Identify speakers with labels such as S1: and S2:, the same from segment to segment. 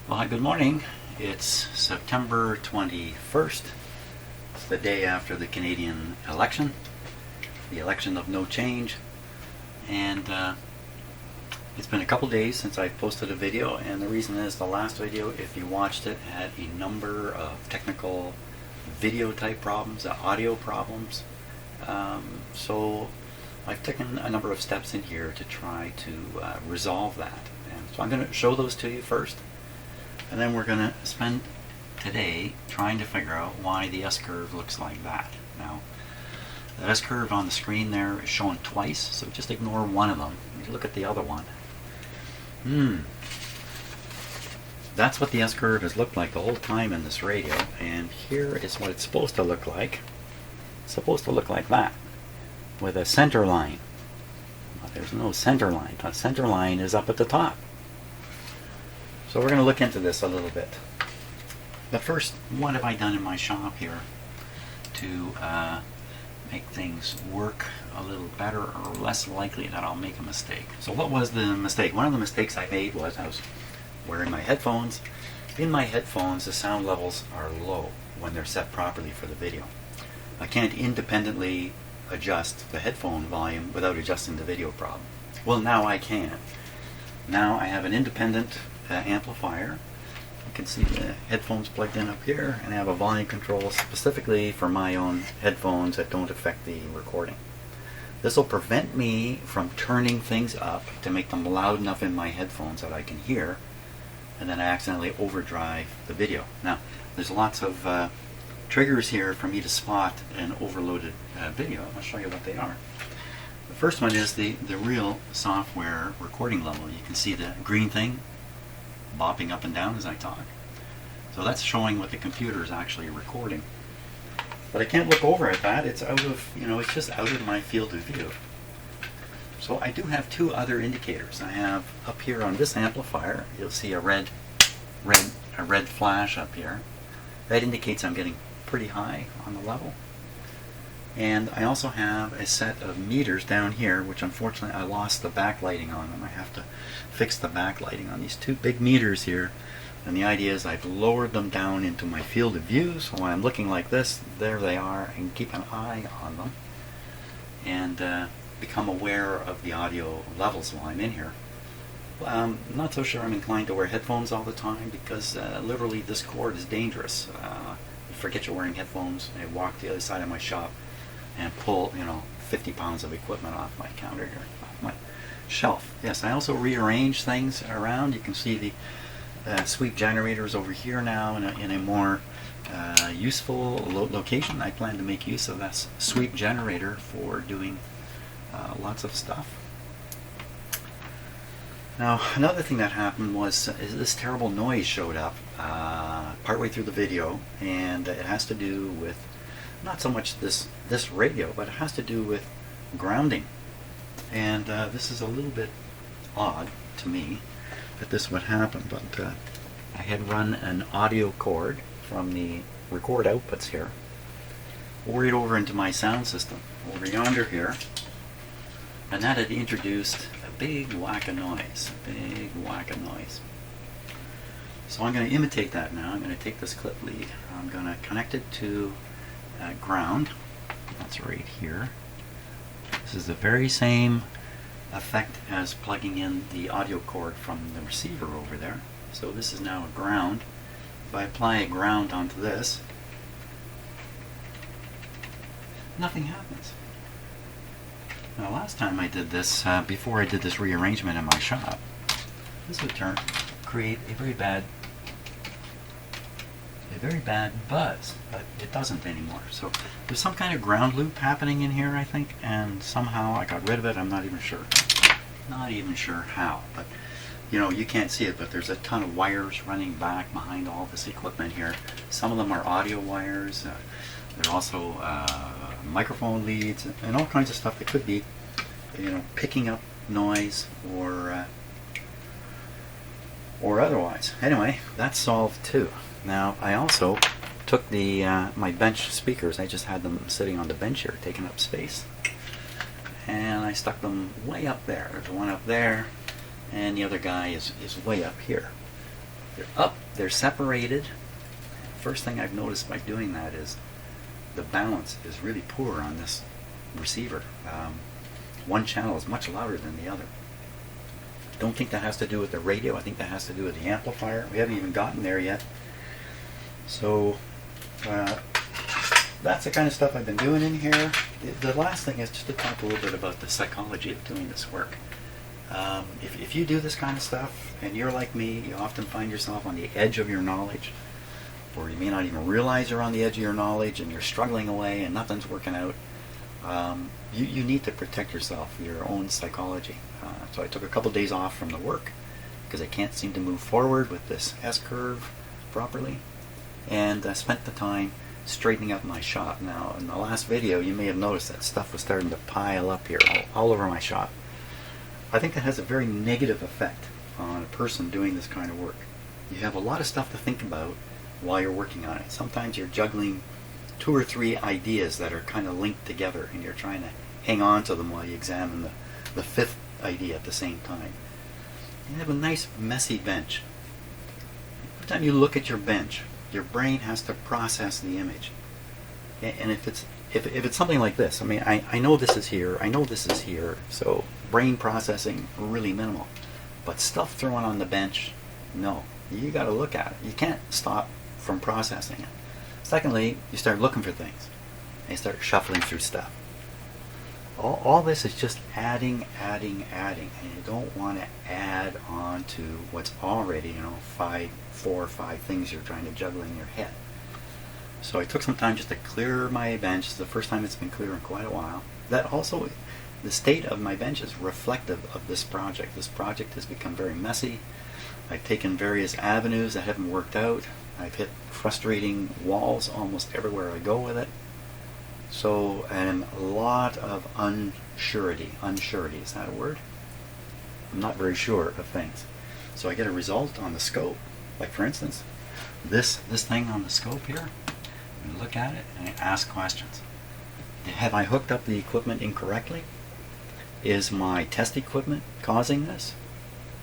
S1: Well, hi, good morning. It's September 21st. It's the day after the Canadian election, the election of no change. And it's been a couple days since I posted a video, and the reason is the last video, if you watched it, had a number of technical video type problems, audio problems. So I've taken a number of steps in here to try to resolve that. And so I'm going to show those to you first. And then we're going to spend today trying to figure out why the S-curve looks like that. Now, the S-curve on the screen there is shown twice, so just ignore one of them. Look at the other one. That's what the S-curve has looked like the whole time in this radio, and here is what it's supposed to look like. It's supposed to look like that, with a center line. Well, there's no center line. The center line is up at the top. So we're going to look into this a little bit. But first, what have I done in my shop here to make things work a little better or less likely that I'll make a mistake? So what was the mistake? One of the mistakes I made was I was wearing my headphones. In my headphones, the sound levels are low when they're set properly for the video. I can't independently adjust the headphone volume without adjusting the video problem. Well, now I can. Now I have an independent amplifier. You can see the headphones plugged in up here, and I have a volume control specifically for my own headphones that don't affect the recording. This will prevent me from turning things up to make them loud enough in my headphones that I can hear, and then I accidentally overdrive the video. Now, there's lots of triggers here for me to spot an overloaded video. I'll show you what they are. The first one is the real software recording level. You can see the green thing bopping up and down as I talk. So that's showing what the computer is actually recording. But I can't look over at that. It's out of, it's just out of my field of view. So I do have two other indicators. I have up here on this amplifier, you'll see a red flash up here. That indicates I'm getting pretty high on the level. And I also have a set of meters down here, which unfortunately I lost the backlighting on them. I have to fix the backlighting on these two big meters here. And the idea is I've lowered them down into my field of view, so when I'm looking like this, there they are, and keep an eye on them and become aware of the audio levels while I'm in here. I'm not so sure I'm inclined to wear headphones all the time because literally this cord is dangerous. You forget you're wearing headphones, I walk to the other side of my shop and pull 50 pounds of equipment off my counter here, off my shelf. Yes, I also rearrange things around. You can see the sweep generators over here now in a more useful location. I plan to make use of that sweep generator for doing lots of stuff. Now, another thing that happened was this terrible noise showed up partway through the video, and it has to do with not so much this radio, but it has to do with grounding. And this is a little bit odd to me that this would happen, but I had run an audio cord from the record outputs here right over into my sound system over yonder here, and that had introduced a big whack of noise, So I'm going to imitate that now. I'm going to take this clip lead, I'm going to connect it to ground. That's right here. This is the very same effect as plugging in the audio cord from the receiver over there. So this is now a ground. If I apply a ground onto this, nothing happens. Now, last time I did this, before I did this rearrangement in my shop, this would create a very bad buzz, but it doesn't anymore. So there's some kind of ground loop happening in here, I think, and somehow I got rid of it. I'm not even sure how, but you can't see it, but there's a ton of wires running back behind all this equipment here. Some of them are audio wires. There are also microphone leads and all kinds of stuff that could be picking up noise or otherwise. Anyway, that's solved too. Now, I also took my bench speakers. I just had them sitting on the bench here, taking up space, and I stuck them way up there. There's one up there, and the other guy is way up here. They're up, they're separated. First thing I've noticed by doing that is the balance is really poor on this receiver. One channel is much louder than the other. Don't think that has to do with the radio. I think that has to do with the amplifier. We haven't even gotten there yet. So that's the kind of stuff I've been doing in here. The last thing is just to talk a little bit about the psychology of doing this work. If you do this kind of stuff and you're like me, you often find yourself on the edge of your knowledge, or you may not even realize you're on the edge of your knowledge and you're struggling away and nothing's working out. You need to protect yourself, your own psychology. So I took a couple days off from the work because I can't seem to move forward with this S-curve properly, and I spent the time straightening up my shop. Now in the last video you may have noticed that stuff was starting to pile up here all over my shop. I think that has a very negative effect on a person doing this kind of work. You have a lot of stuff to think about while you're working on it. Sometimes you're juggling 2 or 3 ideas that are kind of linked together and you're trying to hang on to them while you examine the 5th idea at the same time. You have a nice messy bench. Every time you look at your bench, your brain has to process the image. And if it's something like this, I mean, I know this is here, I know this is here, so brain processing really minimal. But stuff thrown on the bench, no. You got to look at it. You can't stop from processing it. Secondly, you start looking for things. And you start shuffling through stuff. All this is just adding, and you don't want to add on to what's already, 4 or 5 things you're trying to juggle in your head. So I took some time just to clear my bench. It's the first time it's been clear in quite a while. That also, the state of my bench is reflective of this project. This project has become very messy. I've taken various avenues that haven't worked out. I've hit frustrating walls almost everywhere I go with it. So, and a lot of unsurety. Unsurety, is that a word? I'm not very sure of things. So I get a result on the scope. Like for instance, this thing on the scope here. You look at it and I ask questions. Have I hooked up the equipment incorrectly? Is my test equipment causing this?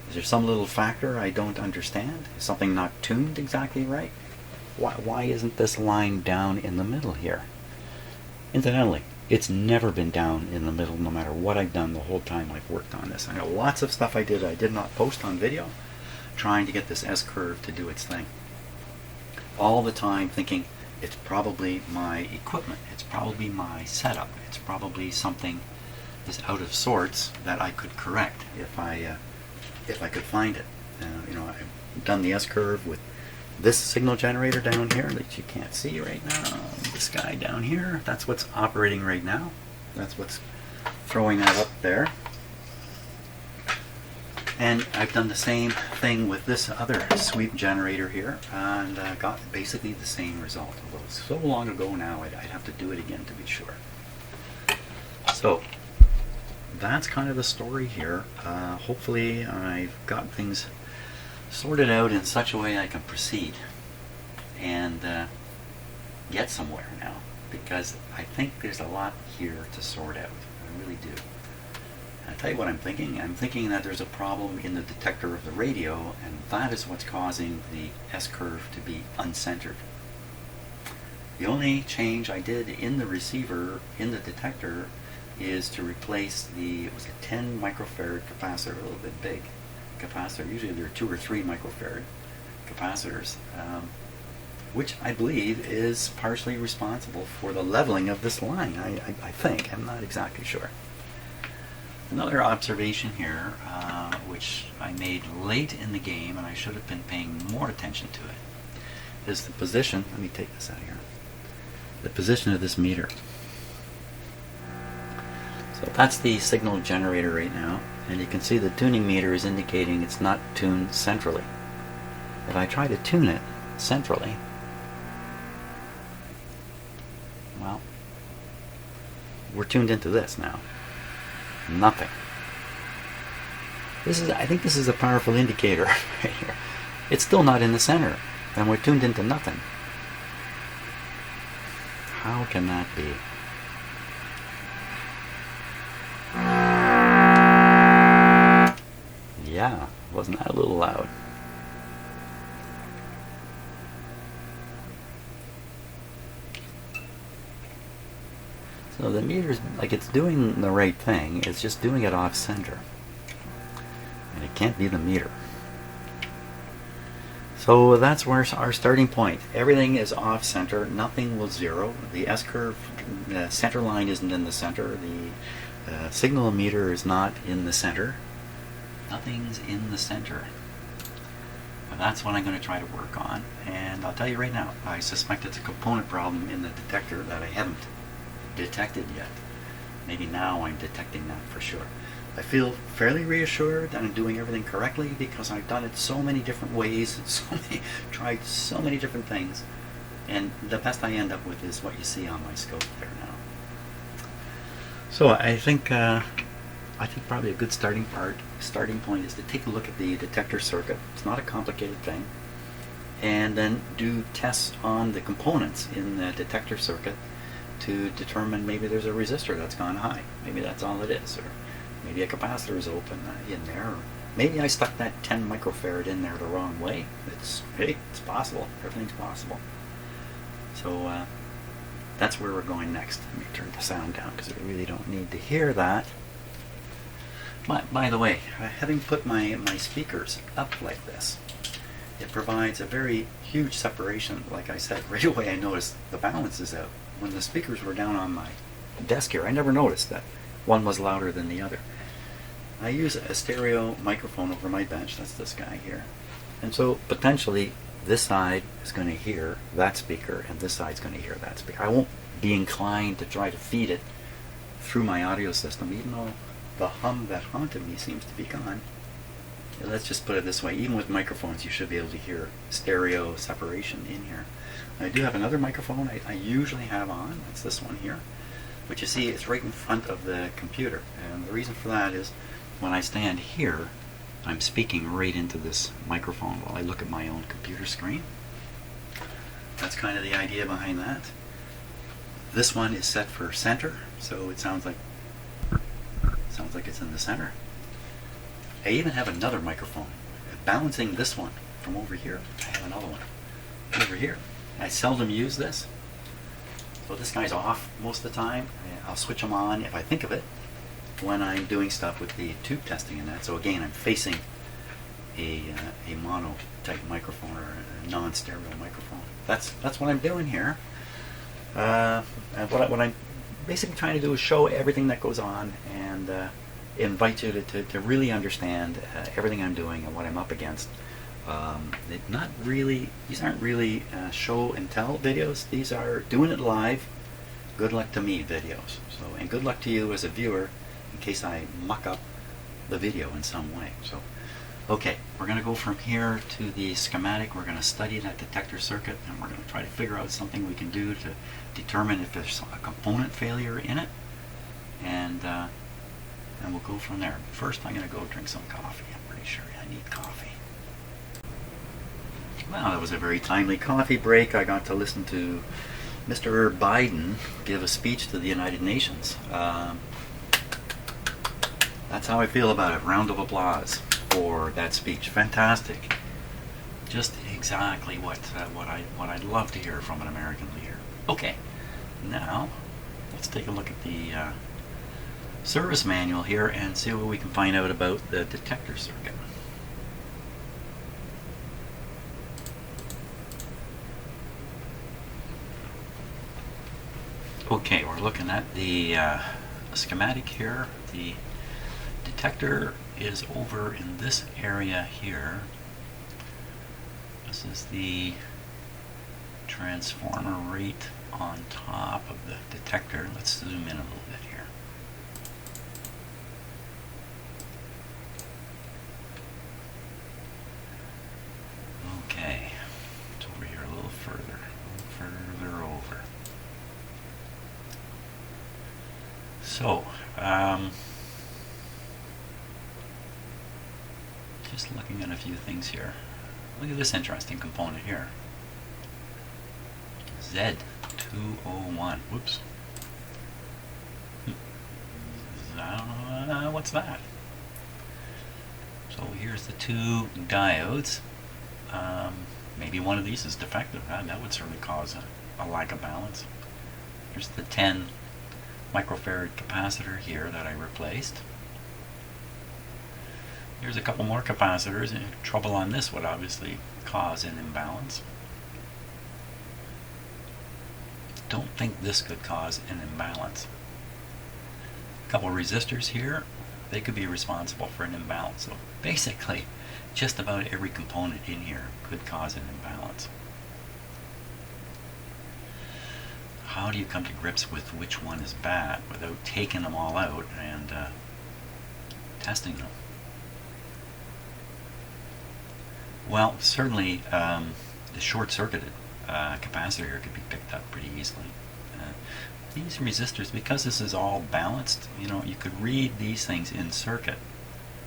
S1: Is there some little factor I don't understand? Is something not tuned exactly right? Why isn't this line down in the middle here? Incidentally, it's never been down in the middle no matter what I've done the whole time I've worked on this. I know lots of stuff I did not post on video, trying to get this S-curve to do its thing. All the time thinking, it's probably my equipment, it's probably my setup, it's probably something is out of sorts that I could correct if I could find it. I've done the S-curve with this signal generator down here that you can't see right now. This guy down here, that's what's operating right now. That's what's throwing that up there. And I've done the same thing with this other sweep generator here, and got basically the same result. Although it's so long ago now, I'd have to do it again to be sure. So that's kind of the story here. Hopefully I've got things sorted out in such a way I can proceed and get somewhere now, because I think there's a lot here to sort out. I really do. I'll tell you what I'm thinking. I'm thinking that there's a problem in the detector of the radio, and that is what's causing the S-curve to be uncentered. The only change I did in the receiver, in the detector, is to replace the, it was a 10 microfarad capacitor, a little bit big capacitor. Usually there are 2 or 3 microfarad capacitors, which I believe is partially responsible for the leveling of this line. I think. I'm not exactly sure. Another observation here, which I made late in the game, and I should have been paying more attention to it, is the position. Let me take this out here. The position of this meter. So that's the signal generator right now, and you can see the tuning meter is indicating it's not tuned centrally. If I try to tune it centrally, well, we're tuned into this now. Nothing. I think this is a powerful indicator right here. It's still not in the center, and we're tuned into nothing. How can that be? Yeah, wasn't that a little loud? So the meter's like it's doing the right thing, it's just doing it off center. And it can't be the meter. So that's where our starting point. Everything is off center, nothing will zero. The S-curve center line isn't in the center. The signal meter is not in the center. Nothing's in the center. And that's what I'm going to try to work on. And I'll tell you right now, I suspect it's a component problem in the detector that I haven't detected yet. Maybe now I'm detecting that for sure. I feel fairly reassured that I'm doing everything correctly because I've done it so many different ways, tried so many different things, and the best I end up with is what you see on my scope there now. So I think probably a good starting point is to take a look at the detector circuit. It's not a complicated thing, and then do tests on the components in the detector circuit to determine maybe there's a resistor that's gone high. Maybe that's all it is, or maybe a capacitor is open in there, or maybe I stuck that 10 microfarad in there the wrong way. Hey, it's possible. Everything's possible. So that's where we're going next. Let me turn the sound down because we really don't need to hear that. But by the way, having put my speakers up like this, it provides a very huge separation. Like I said, right away I noticed the balance is out. When the speakers were down on my desk here, I never noticed that one was louder than the other. I use a stereo microphone over my bench, that's this guy here. And so potentially this side is going to hear that speaker and this side's going to hear that speaker. I won't be inclined to try to feed it through my audio system, even though the hum that haunted me seems to be gone. Let's just put it this way, even with microphones you should be able to hear stereo separation in here. I do have another microphone I usually have on, that's this one here. But you see, it's right in front of the computer. And the reason for that is when I stand here, I'm speaking right into this microphone while I look at my own computer screen. That's kind of the idea behind that. This one is set for center, so it sounds like it's in the center. I even have another microphone balancing this one from over here. I have another one over here. I seldom use this. So this guy's off most of the time. I'll switch them on if I think of it when I'm doing stuff with the tube testing and that. So again, I'm facing a mono type microphone or a non-stereo microphone. That's what I'm doing here. And what I'm basically trying to do is show everything that goes on and invite you to really understand everything I'm doing and what I'm up against. These aren't really show and tell videos. These are doing it live, good luck to me videos. So, and good luck to you as a viewer in case I muck up the video in some way. So, okay, we're going to go from here to the schematic. We're going to study that detector circuit, and we're going to try to figure out something we can do to determine if there's a component failure in it, and we'll go from there. First, I'm going to go drink some coffee. I'm pretty sure I need coffee. Well, that was a very timely coffee break. I got to listen to Mr. Biden give a speech to the United Nations. That's how I feel about it. Round of applause for that speech. Fantastic. Just exactly what I'd love to hear from an American leader. Okay, now let's take a look at the service manual here and see what we can find out about the detector circuit. Okay, we're looking at the schematic here. The detector is over in this area here. This is the transformer right on top of the detector. Let's zoom in a little bit here. Okay, it's over here a little further over. So, just looking at a few things here. Look at this interesting component here. Z201. Whoops. What's that? So here's the two diodes. Maybe one of these is defective. That would certainly cause a lack of balance. Here's the 10 microfarad capacitor here that I replaced. Here's a couple more capacitors. Trouble on this would obviously cause an imbalance. Don't think this could cause an imbalance. A couple resistors here, they could be responsible for an imbalance. So basically, just about every component in here could cause an imbalance. How do you come to grips with which one is bad without taking them all out and testing them? Well, certainly the short-circuited capacitor here could be picked up pretty easily. These resistors, because this is all balanced, you could read these things in circuit,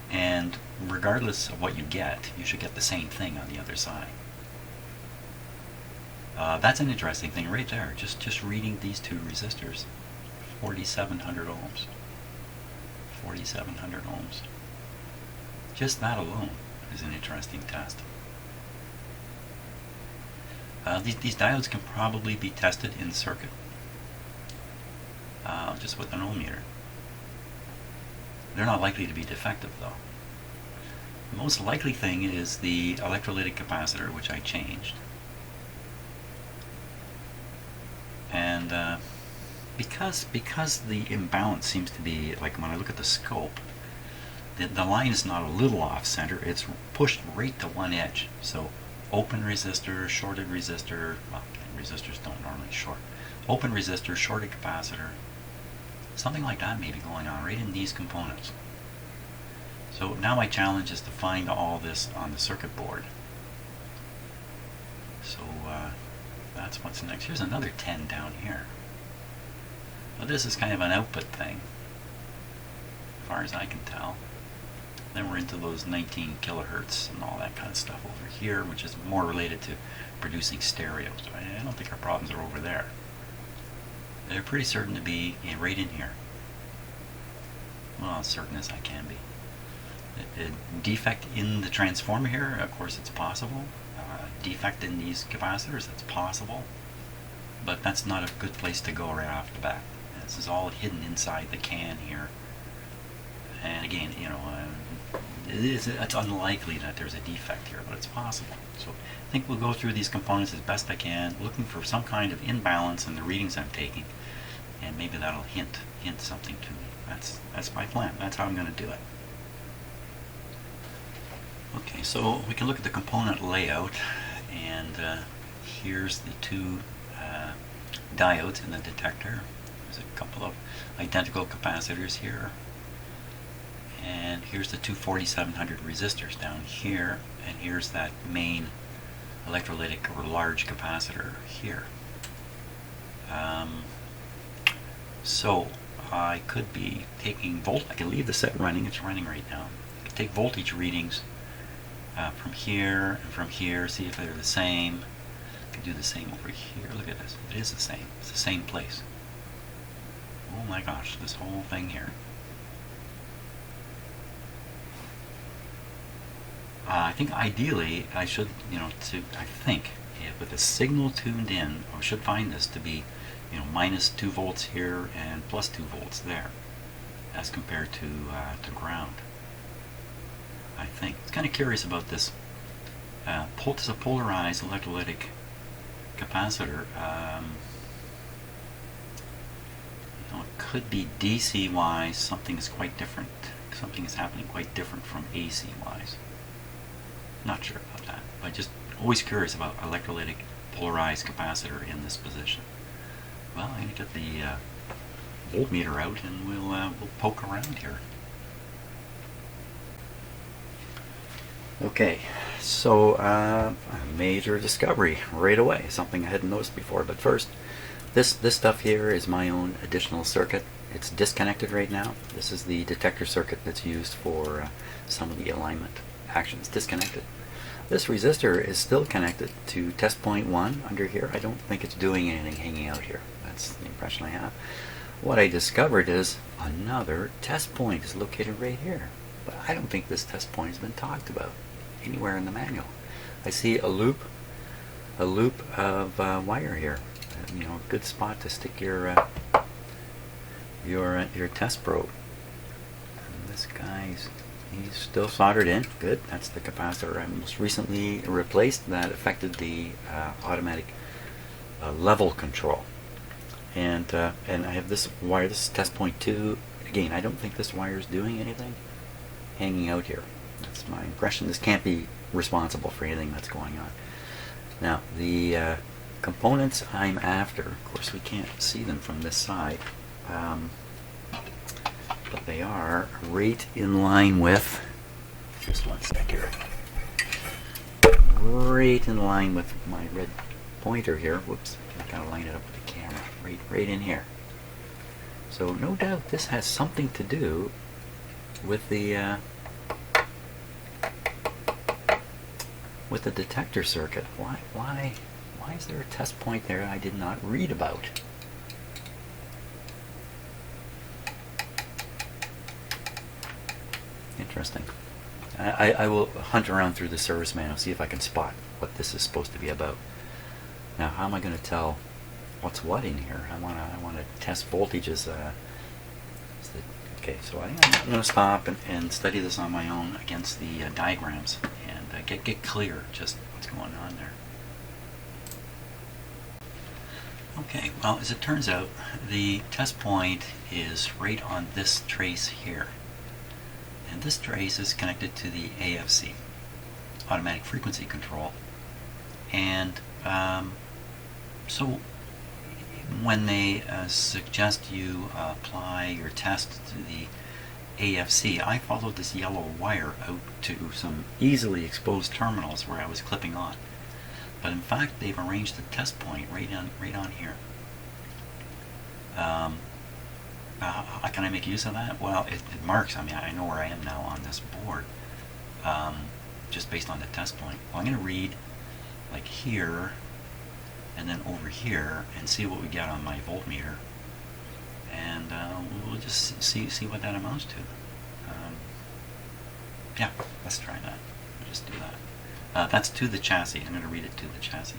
S1: and regardless of what you get, you should get the same thing on the other side. That's an interesting thing right there. Just reading these two resistors, 4,700 ohms. 4,700 ohms. Just that alone is an interesting test. These diodes can probably be tested in circuit, just with an ohm meter. They're not likely to be defective though. The most likely thing is the electrolytic capacitor, which I changed. And because the imbalance seems to be, like when I look at the scope, the line is not a little off center, it's pushed right to one edge. So open resistor, shorted resistor, well, resistors don't normally short. Open resistor, shorted capacitor, something like that may be going on right in these components. So now my challenge is to find all this on the circuit board. So that's what's next. Here's another 10 down here. Well, this is kind of an output thing, as far as I can tell. Then we're into those 19 kilohertz and all that kind of stuff over here, which is more related to producing stereos. I don't think our problems are over there. They're pretty certain to be right in here. Well, as certain as I can be. A defect in the transformer here, of course it's possible. Defect in these capacitors, that's possible. But that's not a good place to go right off the bat. This is all hidden inside the can here. And again, it's unlikely that there's a defect here, but it's possible. So I think we'll go through these components as best I can, looking for some kind of imbalance in the readings I'm taking, and maybe that'll hint something to me. That's my plan. That's how I'm going to do it. Okay, so we can look at the component layout, and here's the two diodes in the detector. There's a couple of identical capacitors here. And here's the two 4700 resistors down here, and here's that main electrolytic or large capacitor here. So I could be taking I can leave the set running, it's running right now. I can take voltage readings from here and from here, see if they're the same. I can do the same over here. Look at this, it is the same, it's the same place. Oh my gosh, this whole thing here. I think ideally I should, I think if with the signal tuned in, I should find this to be, minus 2 volts here and plus 2 volts there, as compared to ground. I think it's kind of curious about this. It's a polarized electrolytic capacitor. It could be DC wise. Something is quite different. Something is happening quite different from AC wise. Not sure about that, but just always curious about electrolytic polarized capacitor in this position. Well, I'm going to get the voltmeter out and we'll poke around here. Okay, so a major discovery right away, something I hadn't noticed before. But first, this stuff here is my own additional circuit. It's disconnected right now. This is the detector circuit that's used for some of the alignment actions. Disconnected. This resistor is still connected to test point 1 under here. I don't think it's doing anything hanging out here. That's the impression I have. What I discovered is another test point is located right here. But I don't think this test point has been talked about anywhere in the manual. I see a loop of wire here. A good spot to stick your your test probe. And this he's still soldered in. Good. That's the capacitor I most recently replaced. That affected the automatic level control. And I have this wire. This is test point 2. Again, I don't think this wire is doing anything. Hanging out here. That's my impression. This can't be responsible for anything that's going on. Now, the components I'm after, of course we can't see them from this side, but they are right in line with, just one sec here, right in line with my red pointer here. Whoops, I gotta line it up with the camera. Right in here. So no doubt this has something to do with the detector circuit. Why is there a test point there I did not read about? Interesting. I will hunt around through the service manual, see if I can spot what this is supposed to be about. Now, how am I going to tell what's what in here? I want to test voltages. Okay, so I think I'm going to stop and study this on my own against the diagrams and get clear just what's going on there. Okay, well, as it turns out, the test point is right on this trace here. And this trace is connected to the AFC, automatic frequency control. And so when they suggest you apply your test to the AFC, I followed this yellow wire out to some easily exposed terminals where I was clipping on. But in fact, they've arranged the test point right on here. How can I make use of that? Well, it marks. I mean, I know where I am now on this board, just based on the test point. Well, I'm going to read like here, and then over here, and see what we get on my voltmeter, and we'll just see what that amounts to. Yeah, let's try that. We'll just do that. That's to the chassis. I'm going to read it to the chassis.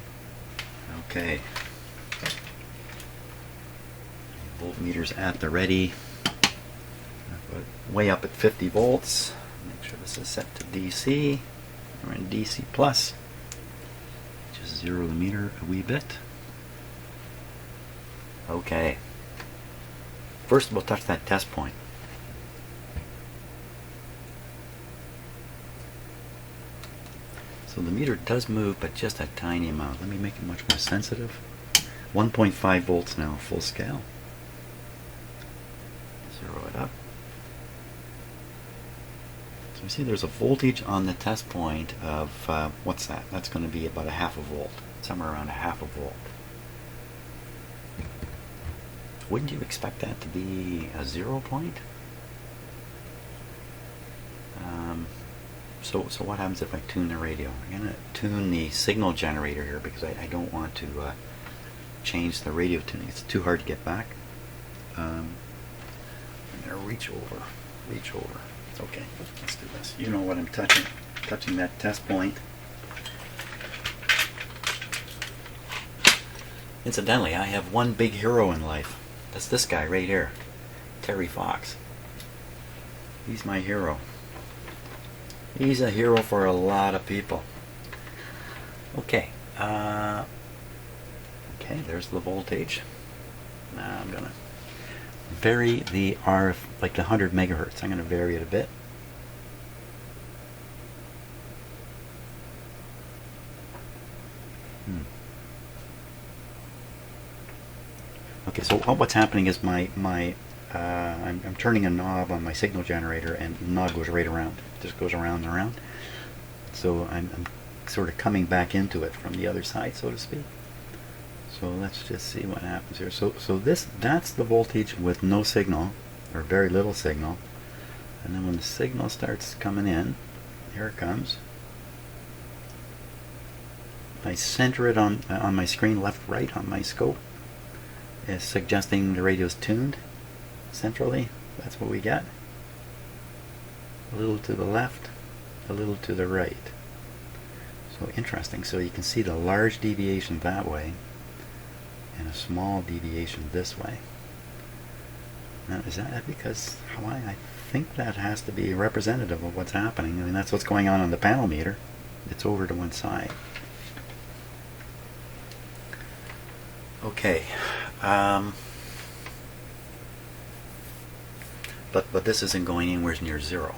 S1: Okay. Voltmeters at the ready. Way up at 50 volts. Make sure this is set to DC. We're in DC plus. Just zero the meter a wee bit. Okay. First we'll touch that test point. So the meter does move, but just a tiny amount. Let me make it much more sensitive. 1.5 volts now, full scale. Zero it up. So you see there's a voltage on the test point of, what's that? That's going to be about a half a volt. Somewhere around a half a volt. Wouldn't you expect that to be a 0 point? So what happens if I tune the radio? I'm going to tune the signal generator here because I don't want to change the radio tuning. It's too hard to get back. I'm going to reach over. Okay, let's do this. You know what I'm touching. Touching that test point. Incidentally, I have one big hero in life. That's this guy right here, Terry Fox. He's my hero. He's a hero for a lot of people. Okay. Okay, there's the voltage. Now I'm gonna vary the RF, like the 100 megahertz. I'm gonna vary it a bit. Okay, so what's happening is I'm turning a knob on my signal generator, and the knob goes right around. It just goes around and around. So I'm sort of coming back into it from the other side, so to speak. So let's just see what happens here. So that's the voltage with no signal, or very little signal. And then when the signal starts coming in, here it comes. I center it on my screen, left-right on my scope, is suggesting the radio's tuned centrally. That's what we get. A little to the left, a little to the right. So interesting. So you can see the large deviation that way and a small deviation this way. Now, is that because why? I think that has to be representative of what's happening. I mean, that's what's going on the panel meter. It's over to one side. Okay. But this isn't going anywhere near zero.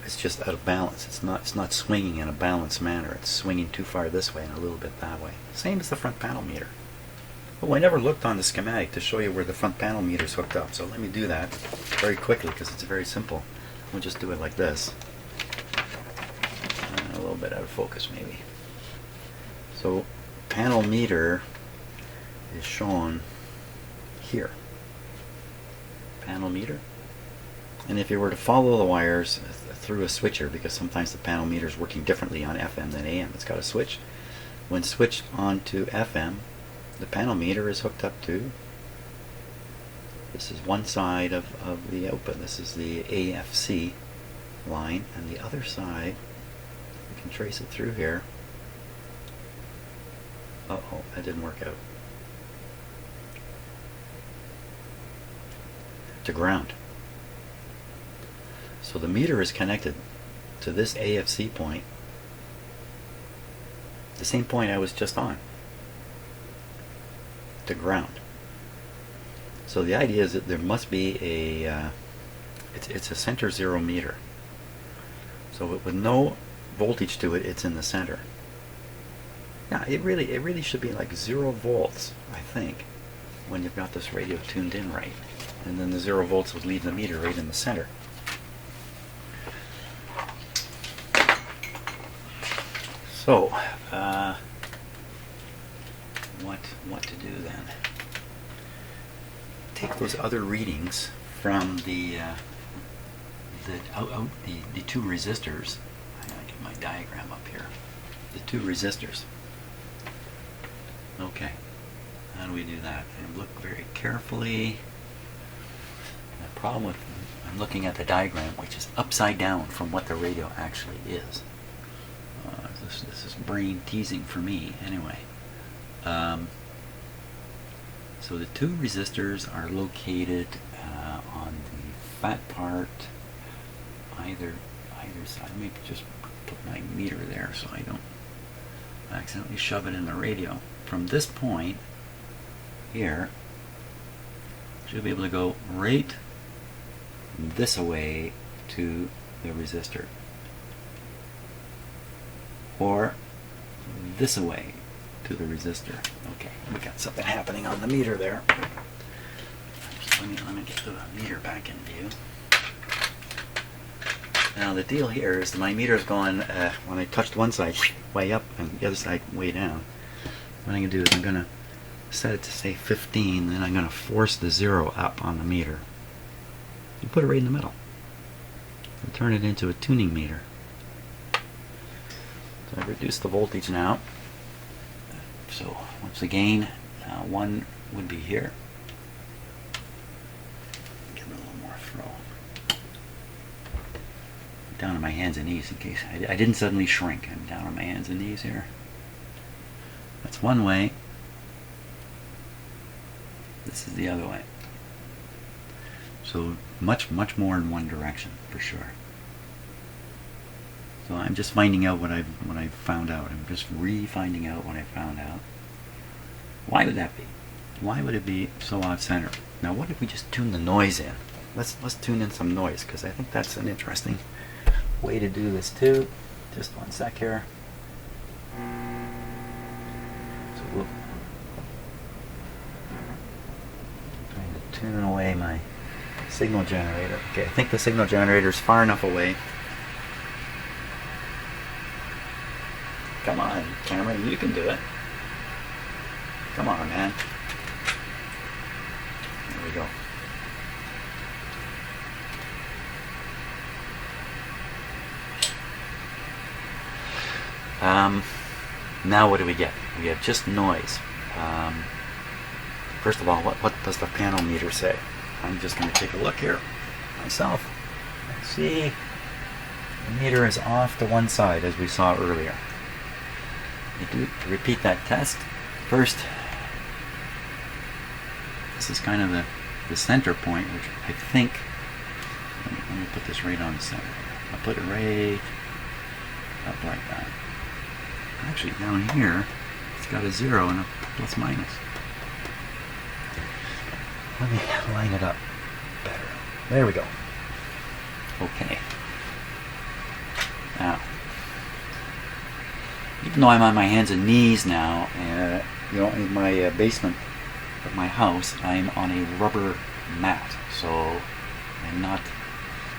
S1: It's just out of balance. It's not swinging in a balanced manner. It's swinging too far this way and a little bit that way. Same as the front panel meter. Oh, I never looked on the schematic to show you where the front panel meter is hooked up. So let me do that very quickly because it's very simple. We'll just do it like this. A little bit out of focus maybe. So panel meter is shown here. Panel meter. And if you were to follow the wires through a switcher, because sometimes the panel meter is working differently on FM than AM, it's got a switch. When switched on to FM, the panel meter is hooked up to, this is one side of the output, this is the AFC line, and the other side, you can trace it through here. Uh-oh, that didn't work out. To ground. So the meter is connected to this AFC point, the same point I was just on, to ground. So the idea is that there must be a, it's a center zero meter. So with no voltage to it, it's in the center. Now it really should be like 0 volts, I think, when you've got this radio tuned in right. And then the 0 volts would leave the meter right in the center. So, what to do then? Take those other readings from the two resistors. I gotta get my diagram up here. The two resistors. Okay, how do we do that? And look very carefully. The problem with I'm looking at the diagram, which is upside down from what the radio actually is. This is brain teasing for me, anyway. So the two resistors are located on the fat part, either side. Maybe just put my meter there so I don't accidentally shove it in the radio. From this point here, should be able to go right this away to the resistor, or this away to the resistor. Okay, we got something happening on the meter there. Let me get the meter back in view. Now the deal here is that my meter is going, when I touched one side, way up, and the other side way down. What I'm going to do is I'm going to set it to say 15, then I'm going to force the 0 up on the meter. You put it right in the middle. And turn it into a tuning meter. So I've reduced the voltage now. So once again, 1 would be here. Give it a little more throw. Down on my hands and knees in case I didn't suddenly shrink. I'm down on my hands and knees here. That's one way. This is the other way. So much more in one direction for sure. So I'm just finding out what I found out. I'm just re-finding out what I found out. Why would that be? Why would it be so off-center? Now what if we just tune the noise in? Let's tune in some noise, because I think that's an interesting way to do this too. Just one sec here. So we'll trying to tune away my signal generator. Okay, I think the signal generator is far enough away. Come on, Cameron, you can do it. Come on, man. There we go. Now what do we get? We have just noise. First of all, what does the panel meter say? I'm just going to take a look here myself. Let's see. The meter is off to one side, as we saw earlier. To repeat that test, first, this is kind of the the center point, which I think, let me put this right on the center. I'll put it right up like that. Actually, down here, it's got a 0 and a plus minus. Let me line it up better. There we go. Okay. Now, even though I'm on my hands and knees now, in my basement of my house, I'm on a rubber mat, so I'm not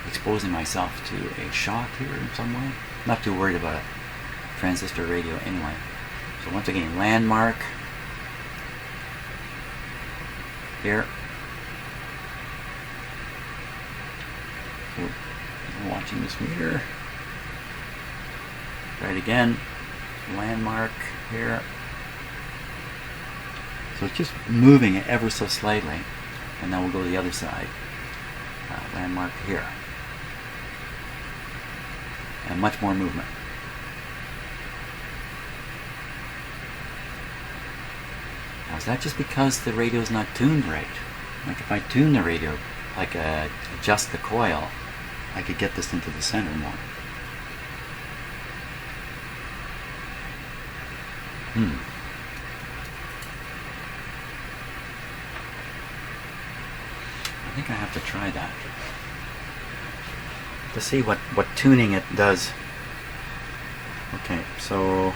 S1: exposing myself to a shock here in some way. Not too worried about a transistor radio anyway. So once again, landmark here. We're watching this meter. Try it again. Landmark here. So it's just moving it ever so slightly, and then we'll go to the other side. Landmark here. And much more movement. Now, is that just because the radio is not tuned right? Like if I tune the radio, like adjust the coil, I could get this into the center more. I think I have to try that to see what tuning it does. Okay, so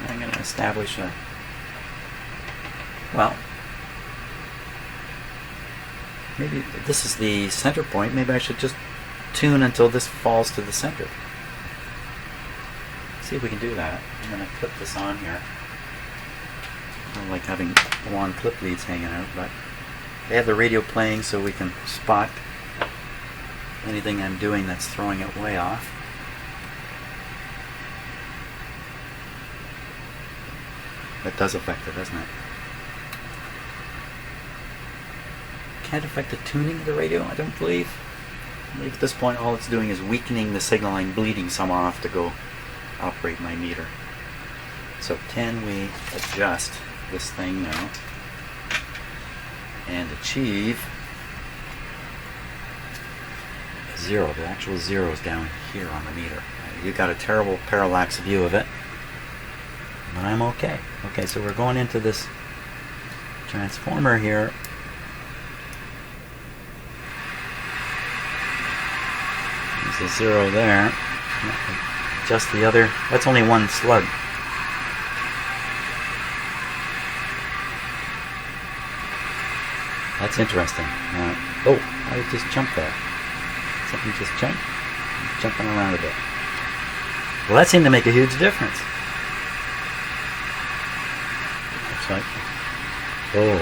S1: I'm going to establish a, well, maybe this is the center point. Maybe I should just tune until this falls to the center. See if we can do that. I'm going to clip this on here. I don't like having long clip leads hanging out, but they have the radio playing so we can spot anything I'm doing that's throwing it way off. That does affect it, doesn't it? Can't affect the tuning of the radio, I don't believe. I believe at this point all it's doing is weakening the signal and bleeding some off to go operate my meter. So can we adjust this thing now and achieve 0? The actual 0 is down here on the meter. You got a terrible parallax view of it, but I'm okay. Okay, so we're going into this transformer here. There's a 0 there. Just the other. That's only one slug. That's interesting. Oh, I just jumped there. Something just jumped. Jumping around a bit. Well, that seemed to make a huge difference. Looks like. Oh.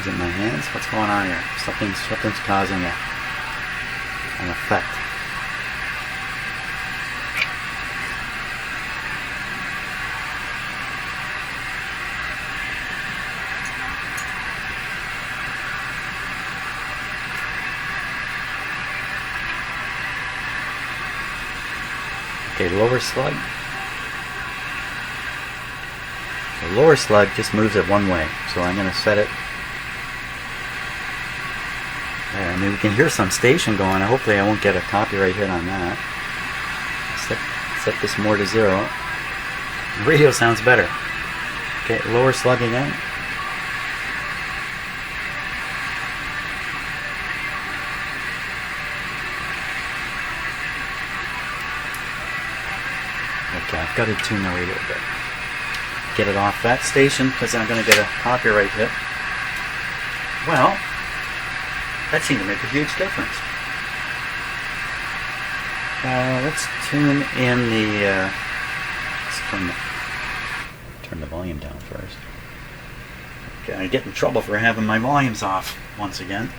S1: Is it my hands? What's going on here? Something's causing an effect. Okay, lower slug. The lower slug just moves it one way, so I'm going to set it there. I mean, we can hear some station going. Hopefully I won't get a copyright hit on that. Set this more to 0. The radio sounds better. Okay, lower slug again. Okay, I've got to tune the radio a bit. Get it off that station because I'm going to get a copyright hit. Well, that seemed to make a huge difference. Let's tune in the. Let's turn the volume down first. Okay, I get in trouble for having my volumes off once again.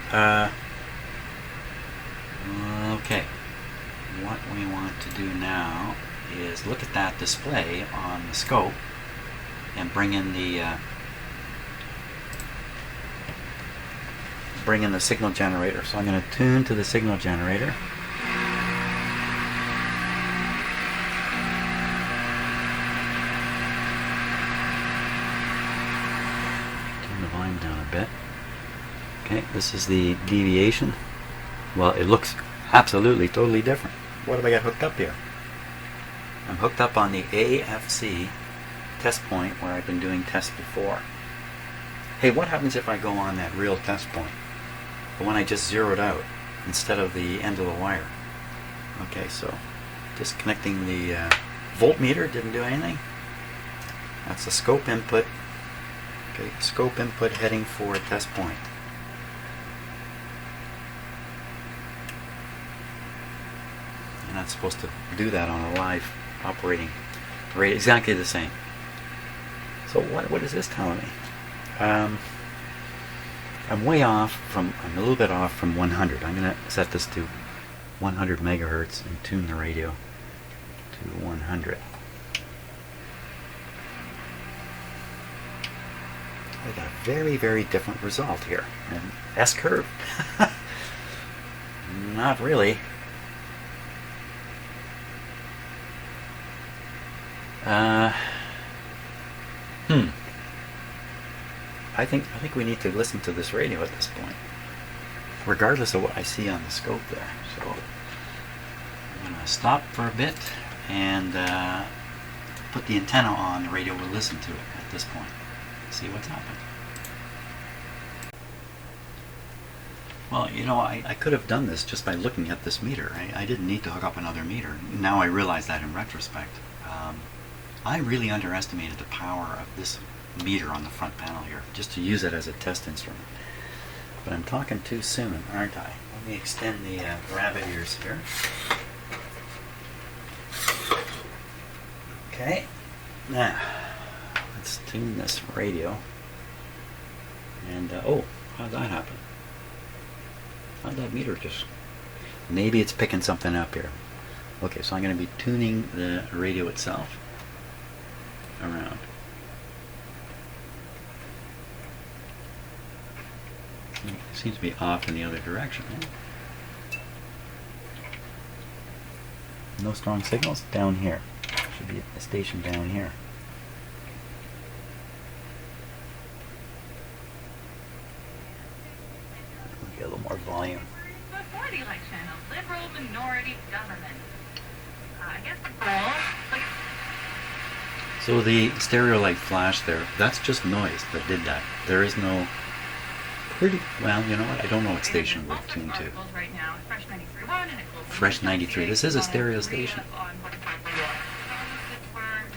S1: Okay, what we want to do now is look at that display on the scope and bring in the signal generator. So I'm going to tune to the signal generator. Turn the volume down a bit. Okay, this is the deviation. Well, it looks absolutely totally different. What have I got hooked up here? I'm hooked up on the AFC test point where I've been doing tests before. Hey, what happens if I go on that real test point? The one I just zeroed out instead of the end of the wire. Okay, so disconnecting the voltmeter didn't do anything. That's the scope input. Okay, scope input heading for test point. You're not supposed to do that on a live operating rate. Exactly the same. So what is this telling me? I'm a little bit off from 100. I'm going to set this to 100 megahertz and tune the radio to 100. I got a very, very different result here. And S-curve? Not really. I think we need to listen to this radio at this point, regardless of what I see on the scope there. So I'm going to stop for a bit and put the antenna on. The radio will listen to it at this point. See what's happening. Well, you know, I could have done this just by looking at this meter. I didn't need to hook up another meter. Now I realize that in retrospect. I really underestimated the power of this meter on the front panel here, just to use it as a test instrument. But I'm talking too soon, aren't I? Let me extend the rabbit ears here. Okay, now let's tune this radio. And oh, how'd that happen? How'd that meter just... Maybe it's picking something up here. Okay, so I'm going to be tuning the radio itself around. It seems to be off in the other direction. No strong signals down here. Should be a station down here. Get a little more volume.
S2: Before the election, a liberal minority government. I guess the goal, like...
S1: So the stereo light flash there, that's just noise that did that. There is no pretty, well, you know what, I don't know what station we're tuned to.
S2: Right now, Fresh 93.1 and
S1: Fresh 93, this is a stereo station.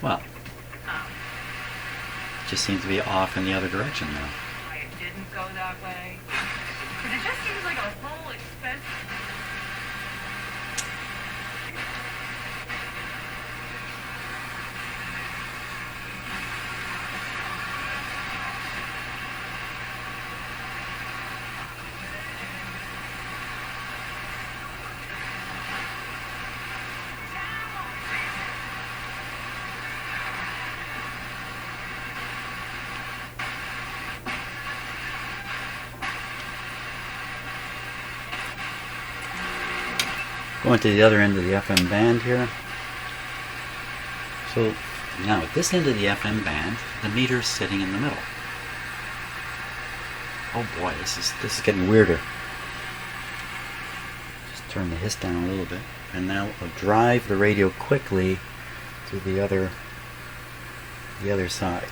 S1: Well, it just seems to be off in the other direction now.
S2: It didn't go that way. Because it just seems like a whole expense.
S1: Going to the other end of the FM band here. So now at this end of the FM band, the meter's sitting in the middle. Oh boy, this is getting weirder. Just turn the hiss down a little bit, and now I'll drive the radio quickly to the other side.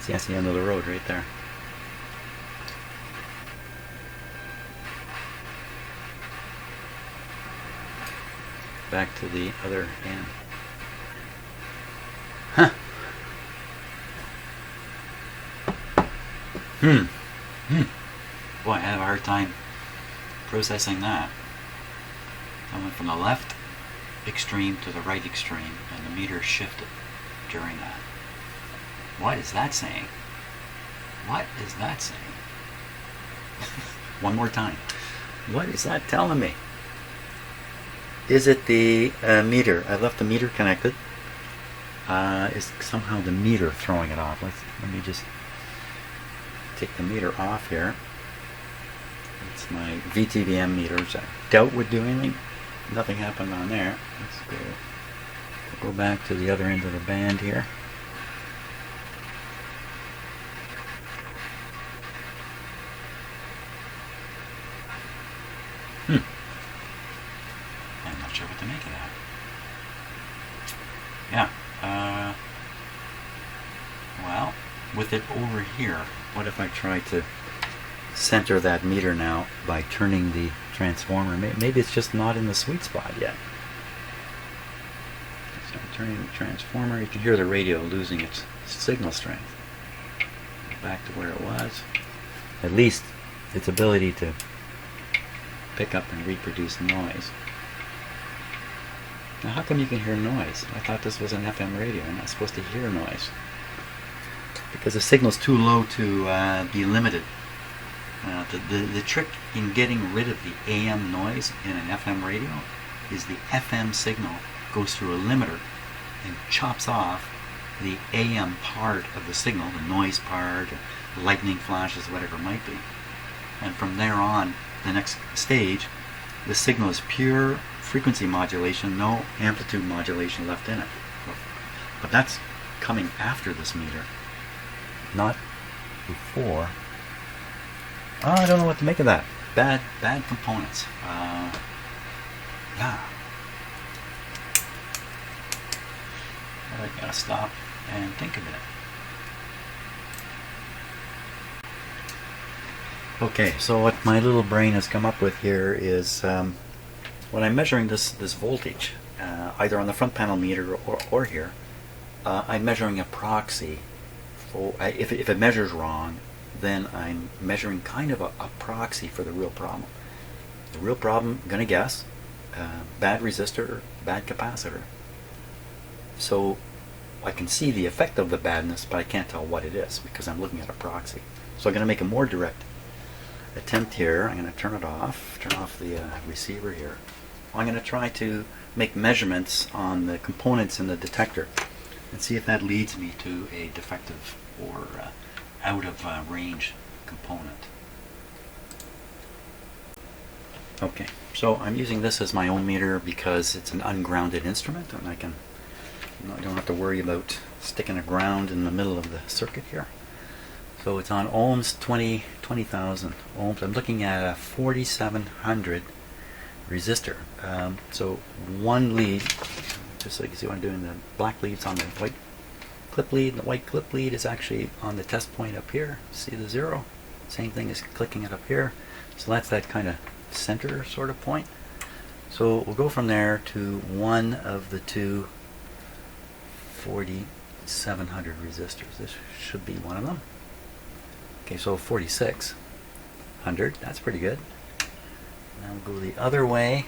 S1: See, that's the end of the road right there. Back to the other end. Huh. Boy, I have a hard time processing that. I went from the left extreme to the right extreme, and the meter shifted during that. What is that saying? What is that saying? One more time. What is that telling me? Is it the meter? I left the meter connected. Is somehow the meter throwing it off? Let me just take the meter off here. It's my VTVM meter, which I doubt would do anything. Nothing happened on there. Let's go go back to the other end of the band here. I'm not sure what to make of that. Yeah. Well, with it over here, what if I try to center that meter now by turning the transformer? Maybe it's just not in the sweet spot yet. So I'm turning the transformer. You can hear the radio losing its signal strength. Back to where it was. At least its ability to pick up and reproduce noise. Now how come you can hear noise? I thought this was an FM radio. I'm not supposed to hear noise. Because the signal's too low to be limited. The trick in getting rid of the AM noise in an FM radio is the FM signal goes through a limiter and chops off the AM part of the signal, the noise part, lightning flashes, whatever it might be. And from there on, the next stage, the signal is pure frequency modulation, no amplitude modulation left in it. But that's coming after this meter, not before. Oh, I don't know what to make of that. Bad components. Yeah. But I gotta stop and think a bit. Okay, so what my little brain has come up with here is when I'm measuring this voltage, either on the front panel meter or here, I'm measuring a proxy. If it measures wrong, then I'm measuring kind of a proxy for the real problem. The real problem, I'm gonna guess, bad resistor, bad capacitor. So I can see the effect of the badness, but I can't tell what it is because I'm looking at a proxy. So I'm going to make a more direct attempt here. I'm going to turn off the receiver here. I'm going to try to make measurements on the components in the detector and see if that leads me to a defective or out of range component. Okay, so I'm using this as my ohm meter because it's an ungrounded instrument, and I don't have to worry about sticking a ground in the middle of the circuit here. So it's on ohms, 20,000 ohms. I'm looking at a 4700 resistor. So one lead, just so you can see what I'm doing, the black lead's on the white clip lead. The white clip lead is actually on the test point up here. See the 0? Same thing as clicking it up here. So that's that kind of center sort of point. So we'll go from there to one of the two 4700 resistors. This should be one of them. Okay, so 4600, that's pretty good. Now we'll go the other way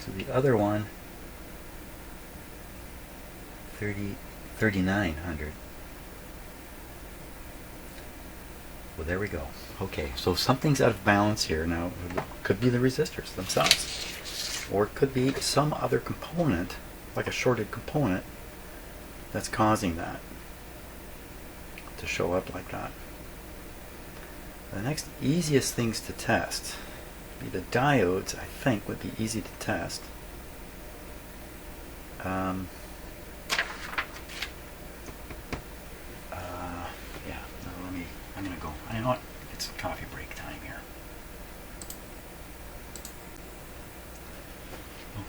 S1: to the other one, 3900. Well, there we go. Okay, so something's out of balance here. Now, it could be the resistors themselves, or it could be some other component, like a shorted component, that's causing that to show up like that. The next easiest things to test be the diodes. I think would be easy to test. Yeah, no, I'm gonna go. You know what? It's coffee break time here.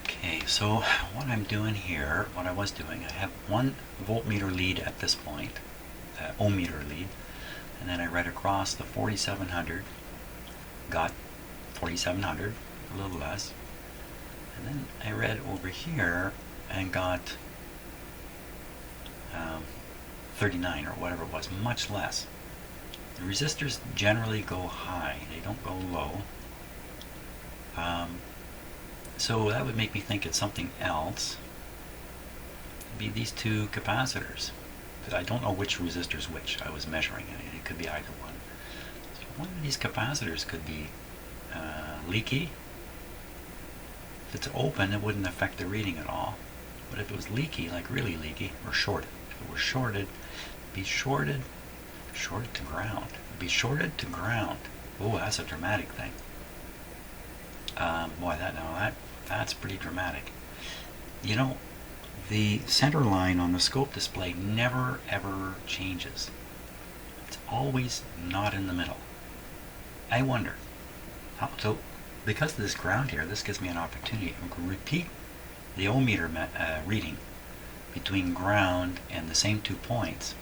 S1: Okay, so what I'm doing here, what I was doing, I have one voltmeter lead at this point, ohm meter lead, and then I read across the 4700, got 4700, a little less, and then I read over here and got 39 or whatever it was, much less. The resistors generally go high, they don't go low. So that would make me think it's something else. It'd be these two capacitors. But I don't know which resistors which I was measuring. It could be either one. So one of these capacitors could be leaky. If it's open, it wouldn't affect the reading at all. But if it was leaky, like really leaky, or shorted. If it were shorted, it'd be shorted to ground. It'd be shorted to ground. Oh, that's a dramatic thing. Boy, that's pretty dramatic. You know, the center line on the scope display never ever changes. It's always not in the middle. I wonder, so because of this ground here, this gives me an opportunity to repeat the ohmmeter reading between ground and the same 2 points,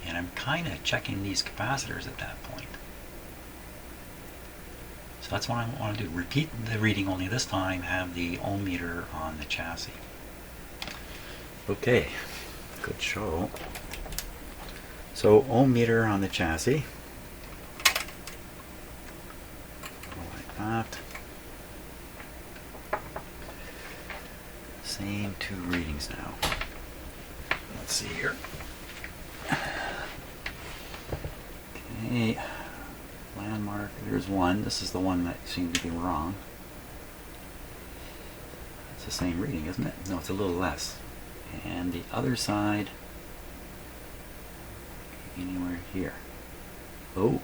S1: and I'm kind of checking these capacitors at that point. So that's what I want to do. Repeat the reading, only this time have the ohmmeter on the chassis. Okay, good show. So ohmmeter on the chassis. Like that. Same 2 readings now. Let's see here. Okay, landmark, there's one. This is the one that seemed to be wrong. It's the same reading, isn't it? No, it's a little less. And the other side, anywhere here. Oh.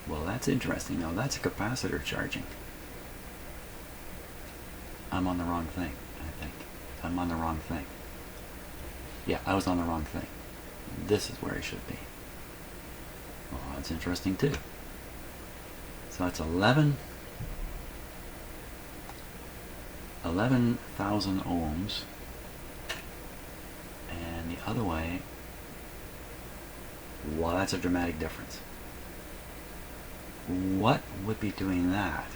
S1: Well, that's interesting. Now, that's a capacitor charging. I'm on the wrong thing, I think. I'm on the wrong thing. Yeah, I was on the wrong thing. This is where I should be. Well, that's interesting too. So that's 11,000 ohms. And the other way, well, that's a dramatic difference. What would be doing that?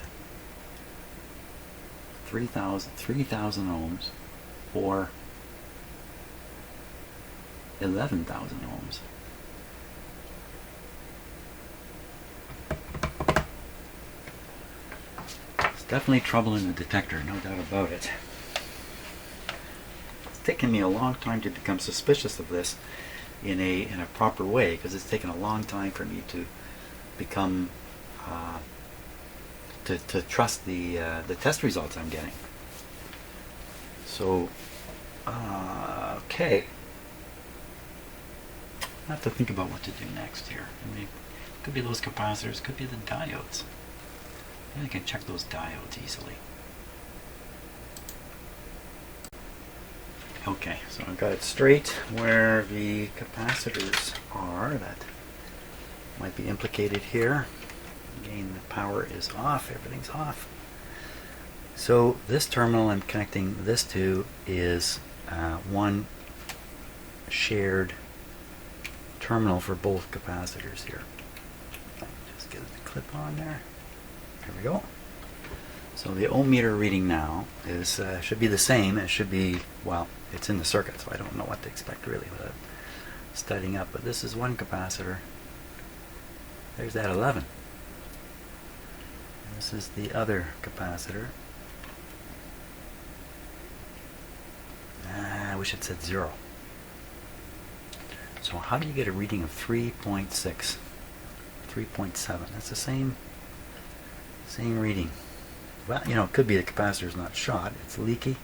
S1: 3,000 ohms or 11,000 ohms. It's definitely trouble in the detector, no doubt about it. It's taken me a long time to become suspicious of this in a proper way, because it's taken a long time for me to become to trust the test results I'm getting. So okay, I have to think about what to do next here. I mean, it could be those capacitors, could be the diodes. Maybe I can check those diodes easily. Okay, so I've got it straight where the capacitors are that might be implicated here. Again, the power is off, everything's off. So this terminal I'm connecting this to is one shared terminal for both capacitors here. Just get the clip on there. There we go. So the ohmmeter reading now is should be the same. It should be, well, it's in the circuit, so I don't know what to expect really without studying up. But this is one capacitor. There's that 11. And this is the other capacitor. I wish it said 0. So how do you get a reading of 3.6, 3.7? That's the same reading. Well, you know, it could be the capacitor's not shot, it's leaky.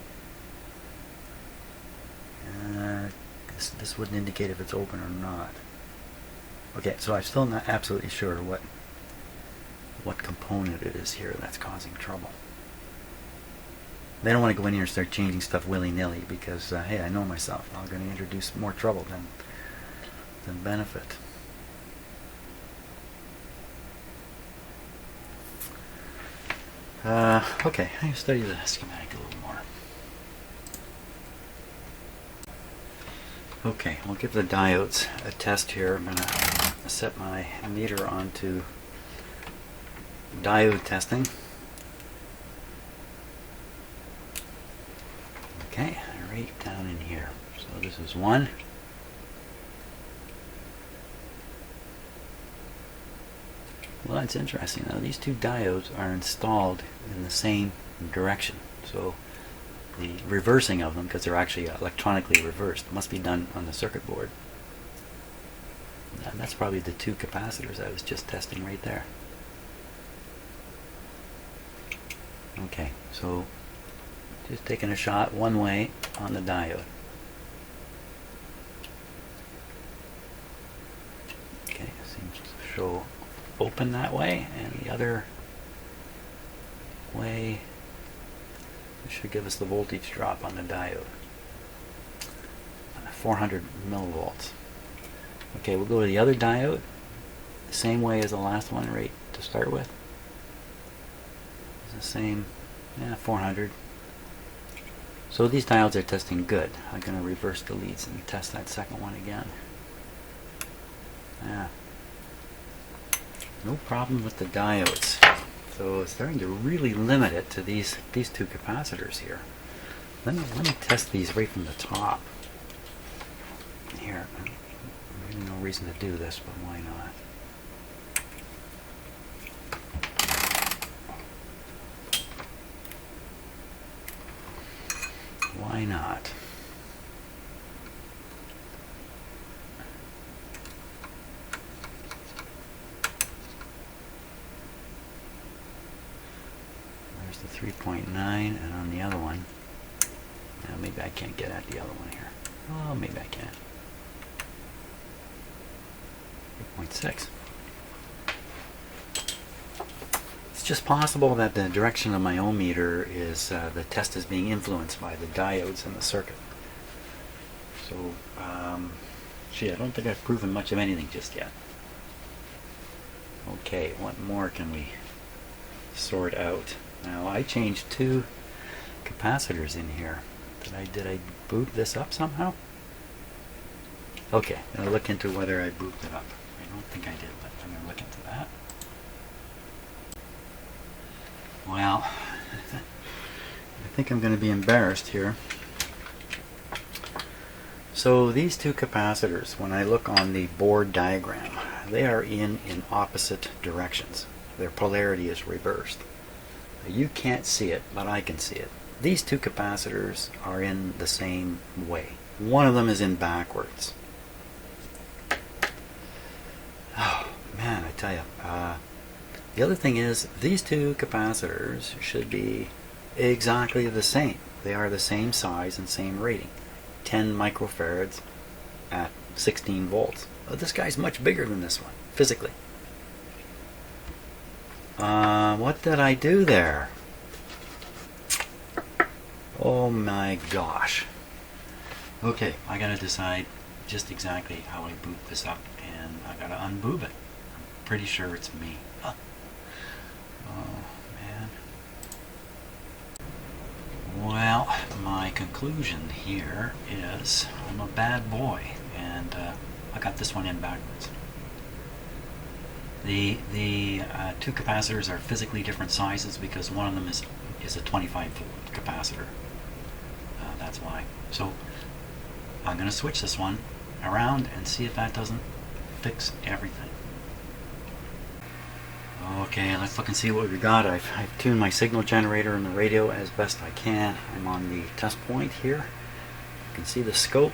S1: This wouldn't indicate if it's open or not. Okay, so I'm still not absolutely sure what component it is here that's causing trouble. They don't want to go in here and start changing stuff willy-nilly because, hey, I know myself. I'm going to introduce more trouble than benefit. Okay, I'm going to study the schematic a little more. Okay, we'll give the diodes a test here. I'm going to set my meter onto diode testing. Okay, right down in here. So this is 1. Well, that's interesting. Now, these 2 diodes are installed in the same direction. So the reversing of them, because they're actually electronically reversed, must be done on the circuit board. And that's probably the 2 capacitors I was just testing right there. Okay, so just taking a shot one way on the diode. Okay, seems to show open that way, and the other way This should give us the voltage drop on the diode. 400 millivolts. Okay, we'll go to the other diode. The same way as the last one, right to start with. It's the same, yeah, 400. So these diodes are testing good. I'm going to reverse the leads and test that second one again. Yeah. No problem with the diodes. So it's starting to really limit it to these two capacitors here. Let me test these right from the top. Here, really no reason to do this, but why not? Why not? There's the 3.9, and on the other one, maybe I can't get at the other one here. Oh, maybe I can. 3.6. It's just possible that the direction of my ohm meter is, the test is being influenced by the diodes in the circuit. So, gee, I don't think I've proven much of anything just yet. Okay, what more can we sort out? Now, I changed 2 capacitors in here. Did I boot this up somehow? Okay, I'm going to look into whether I booted it up. I don't think I did, but I'm going to look into that. Well, I think I'm going to be embarrassed here. So these 2 capacitors, when I look on the board diagram, they are in opposite directions. Their polarity is reversed. You can't see it, but I can see it. These 2 capacitors are in the same way. One of them is in backwards. Oh man, I tell you. The other thing is, these 2 capacitors should be exactly the same. They are the same size and same rating. 10 microfarads at 16 volts. Well, this guy's much bigger than this one, physically. What did I do there? Oh my gosh. Okay, I gotta decide just exactly how I boot this up, and I gotta unboob it. I'm pretty sure it's me. Huh. Oh man. Well, my conclusion here is I'm a bad boy, and I got this one in backwards. The 2 capacitors are physically different sizes because one of them is a 25 volt capacitor. That's why. So I'm going to switch this one around and see if that doesn't fix everything. Okay, let's look and see what we got. I've tuned my signal generator and the radio as best I can. I'm on the test point here. You can see the scope,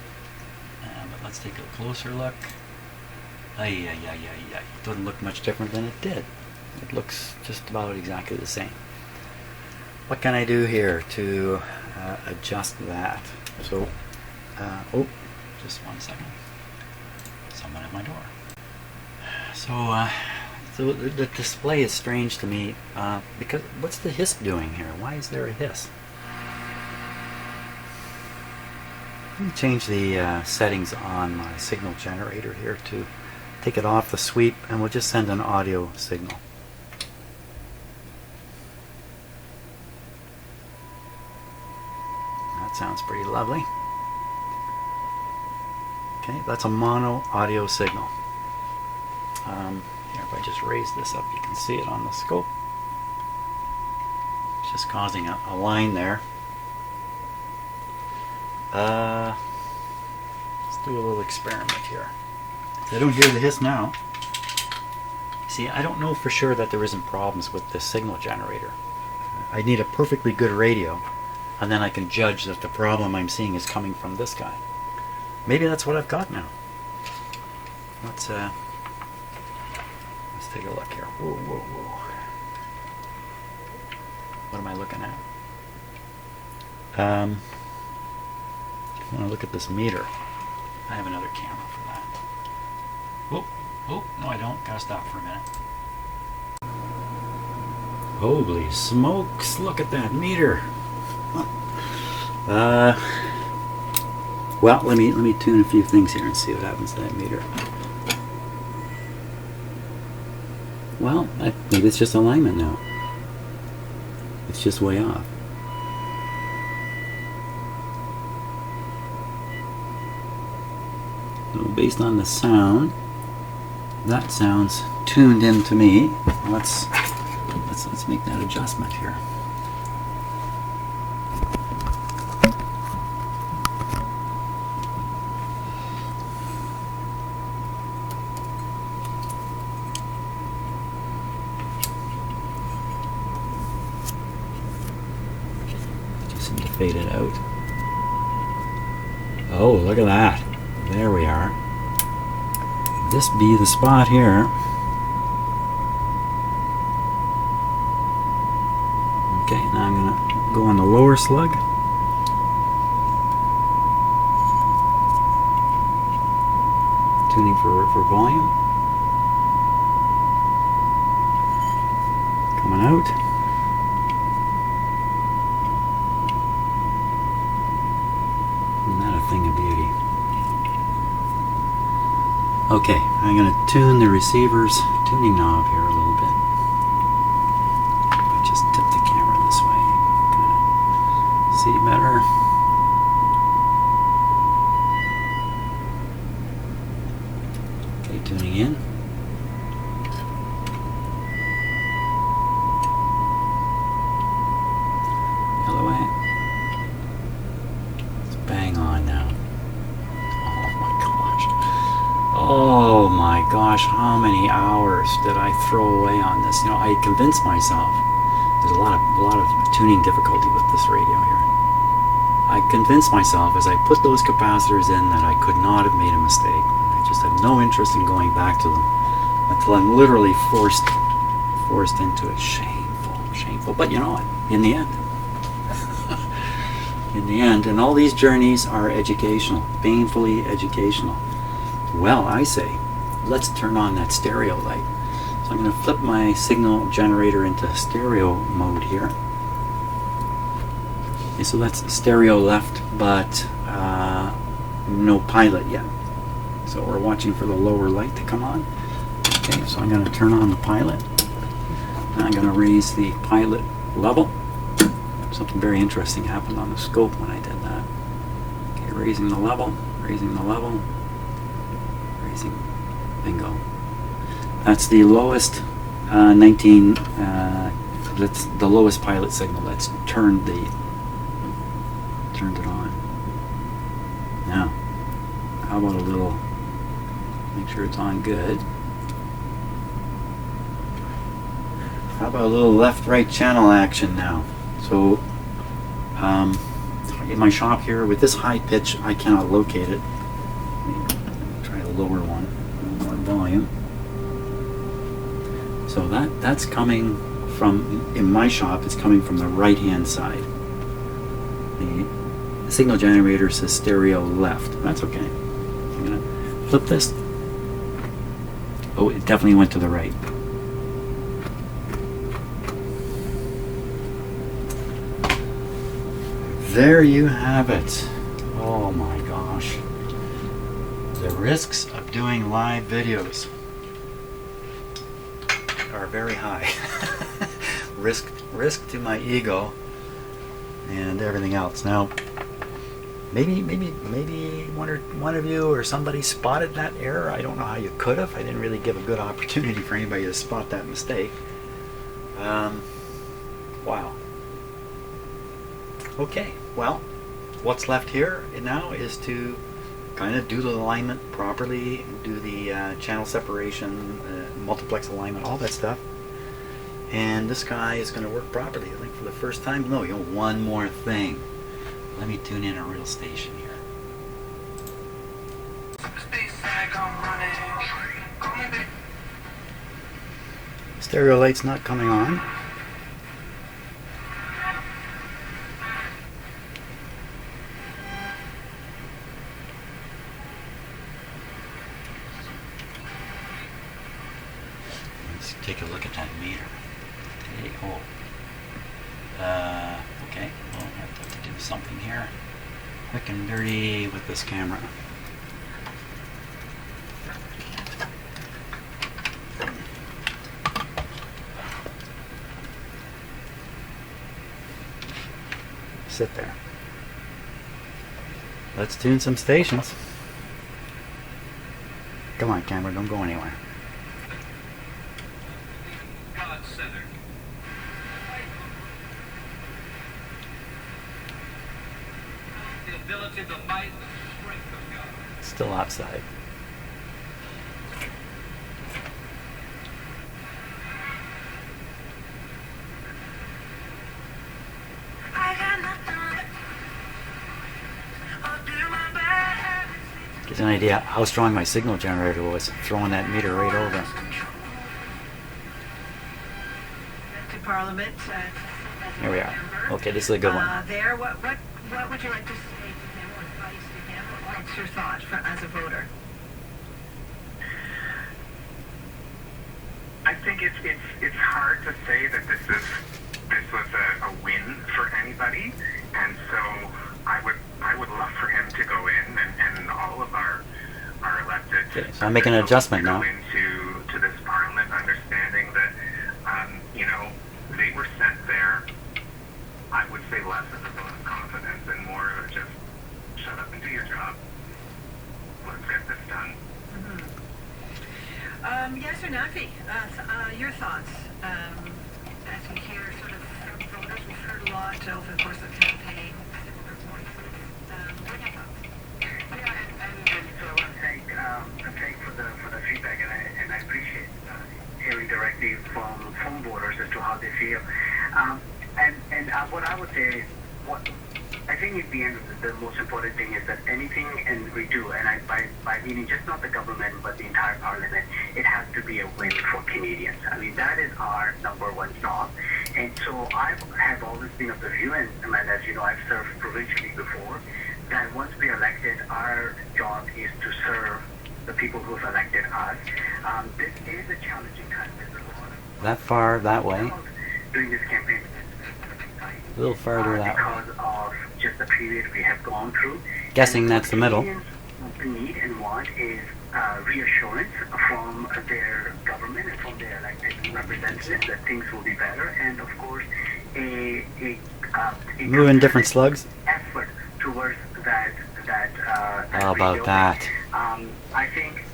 S1: but let's take a closer look. It doesn't look much different than it did. It looks just about exactly the same. What can I do here to adjust that? So, oh, just one second. Someone at my door. So the display is strange to me because what's the hiss doing here? Why is there a hiss? Let me change the settings on my signal generator here to take it off the sweep, and we'll just send an audio signal. That sounds pretty lovely. Okay, that's a mono audio signal. Here, if I just raise this up, you can see it on the scope. It's just causing a line there. Let's do a little experiment here. I don't hear the hiss now. See, I don't know for sure that there isn't problems with this signal generator. I need a perfectly good radio, and then I can judge that the problem I'm seeing is coming from this guy. Maybe that's what I've got now. Let's take a look here. Whoa, whoa, whoa. What am I looking at? I want to look at this meter. I have another camera for that. Oh, no I don't. Gotta stop for a minute. Holy smokes, look at that meter. Well, let me tune a few things here and see what happens to that meter. Well, maybe it's just alignment now. It's just way off. So based on the sound, that sounds tuned in to me. Let's make that adjustment here. Just seem to fade it out. Oh, look at that. There we are. This be the spot here. Okay, now I'm going to go on the lower slug. Tuning for volume. Coming out. Isn't that a thing of beauty? Okay, I'm going to tune the receiver's tuning knob here a little bit. Just tip the camera this way. See better. Okay, tuning in. The other way. It's bang on now. Oh my gosh, how many hours did I throw away on this? You know, I convinced myself. There's a lot of tuning difficulty with this radio here. I convinced myself as I put those capacitors in that I could not have made a mistake. I just had no interest in going back to them until I'm literally forced into it. Shameful. But you know what? In the end, and all these journeys are educational, painfully educational. Well, I say, let's turn on that stereo light. So I'm going to flip my signal generator into stereo mode here. Okay, so that's stereo left, but no pilot yet. So we're watching for the lower light to come on. Okay, so I'm going to turn on the pilot. And I'm going to raise the pilot level. Something very interesting happened on the scope when I did that. Okay, raising the level. Bingo. That's the lowest that's the lowest pilot signal. That's turned it on. Now, how about a little, make sure it's on good. How about a little left-right channel action now? So, in my shop here, with this high pitch, I cannot locate it. Try the lower one, more volume. So that's coming from, in my shop, it's coming from the right-hand side. The signal generator says stereo left. That's okay. I'm going to flip this. Oh, it definitely went to the right. There you have it. Oh my gosh. The risks of doing live videos are very high. risk to my ego and everything else. Now, maybe one of you or somebody spotted that error. I don't know how you could have. I didn't really give a good opportunity for anybody to spot that mistake. Wow. Okay, well, what's left here now is to kind of do the alignment properly, do the channel separation, multiplex alignment, all that stuff. And this guy is going to work properly, I think, for the first time. No, you know, one more thing. Let me tune in a real station here. Stereo light's not coming on. Take a look at that meter. Okay, well, I have to something here quick and dirty with this camera. Sit there. Let's tune some stations. Come on, camera, don't go anywhere. Still outside. Gives you an idea how strong my signal generator was, throwing that meter right over.
S3: To Parliament.
S1: Here we are. Okay, this is a good one.
S3: There, what would you like to say to him, or advice to him? What's your thought as a voter?
S4: I think it's hard to say that this was a win for anybody, and so I would love for him to go in and all of our elected.
S1: Okay, so I'm making an adjustment now.
S4: Go into this parliament, understanding that they were sent there. I would say less as a vote of confidence and more of just shut up and do your job. Let's get this done.
S3: Yes or Nafi, your thoughts as we hear sort of from voters. We've heard a lot over the course of the campaign. What are your thoughts?
S4: Yeah, and so I want to thank for the feedback, and I appreciate hearing directly from voters as to how they feel. And what I would say is, I think at the end, the most important thing is that anything and we do, and by meaning just not the government but the entire parliament, it has to be a win for Canadians. I mean, that is our number one job. And so I have always been of the view, and as you know, I've served provincially before, that once we're elected, our job is to serve the people who've elected us. This is a challenging time. There's a lot of
S1: That far, that way.
S4: During this campaign.
S1: A little farther that way.
S4: Because of just the period we have gone through.
S1: Guessing that's the middle.
S4: What they need and want is reassurance from their government and from their elected representatives that things will be better, and of course a
S1: Moving different slugs.
S4: effort towards that.
S1: How about that?
S4: I think.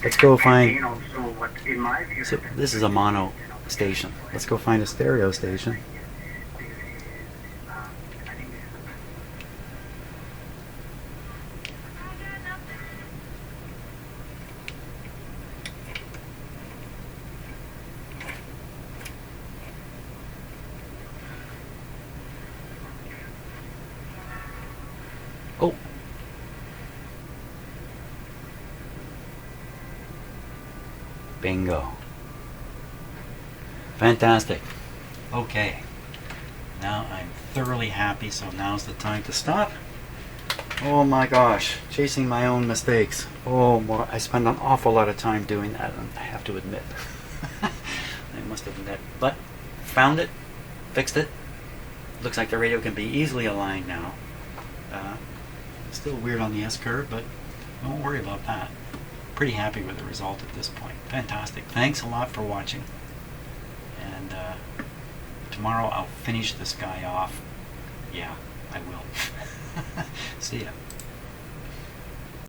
S1: Let's go find.
S4: Also, what in my view.
S1: So this is a mono station. Let's go find a stereo station. Oh. Bingo. Fantastic. Okay. Now I'm thoroughly happy, so now's the time to stop. Oh my gosh, chasing my own mistakes. Oh, I spend an awful lot of time doing that, I have to admit. I must admit. But, found it, fixed it. Looks like the radio can be easily aligned now. Still weird on the S-curve, but don't worry about that. Pretty happy with the result at this point. Fantastic. Thanks a lot for watching. And tomorrow I'll finish this guy off. Yeah, I will. See ya.